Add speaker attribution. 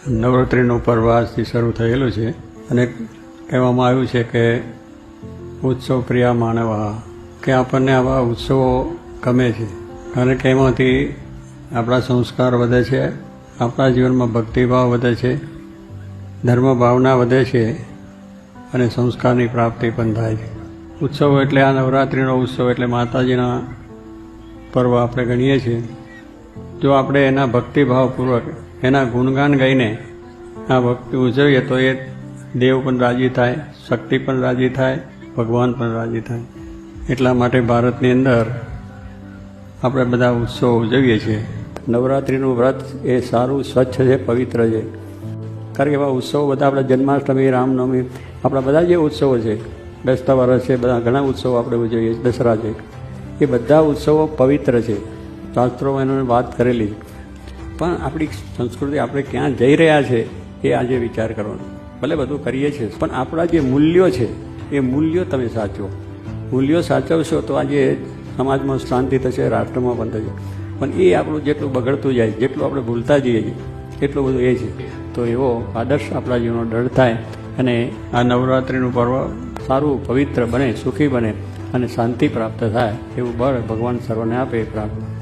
Speaker 1: નવરાત્રિનું પર્વ આજથી શરૂ થયેલું છે અને કહેવામાં આવ્યું છે કે ઉત્સવ પ્રિય માનવા, કે આપણને આવા ઉત્સવો ગમે છે કારણ કે એમાંથી આપણા સંસ્કાર વધે છે, આપણા જીવનમાં ભક્તિભાવ વધે છે, ધર્મ ભાવના વધે છે અને સંસ્કારની પ્રાપ્તિ પણ થાય છે. ઉત્સવ એટલે આ નવરાત્રિનો ઉત્સવ એટલે માતાજીના પર્વ આપણે ગણીએ છીએ. જો આપણે એના ભક્તિભાવપૂર્વક એના ગુણગાન ગાઈને આ ભક્તિ ઉજવીએ તો એ દેવ પણ રાજી થાય, શક્તિ પણ રાજી થાય, ભગવાન પણ રાજી થાય. એટલા માટે ભારતની અંદર આપણે બધા ઉત્સવો ઉજવીએ છીએ. નવરાત્રિનું વ્રત એ સારું, સ્વચ્છ છે, પવિત્ર છે. કારણ કે એવા ઉત્સવો બધા આપણા જન્માષ્ટમી, રામનવમી, આપણા બધા જે ઉત્સવો છે, બેસતા વરસ છે, બધા ઘણા ઉત્સવો આપણે ઉજવીએ, દસરા છે, એ બધા ઉત્સવો પવિત્ર છે. શાસ્ત્રોમાં એનો વાત કરેલી. પણ આપણી સંસ્કૃતિ, આપણે ક્યાં જઈ રહ્યા છે એ આજે વિચાર કરવાનો. ભલે બધું કરીએ છીએ પણ આપણા જે મૂલ્યો છે એ મૂલ્યો તમે સાચવો. મૂલ્યો સાચવશો તો આજે સમાજમાં શાંતિ થશે, રાષ્ટ્રમાં પણ થશે. પણ એ આપણું જેટલું બગડતું જાય, જેટલું આપણે ભૂલતા જઈએ છીએ એટલું બધું એ છે. તો એવો આદર્શ આપણા જીવનનો દૃઢ થાય અને આ નવરાત્રિનું પર્વ સારું, પવિત્ર બને, સુખી બને અને શાંતિ પ્રાપ્ત થાય એવું બળ ભગવાન સર્વને આપે. પ્રાર્થના.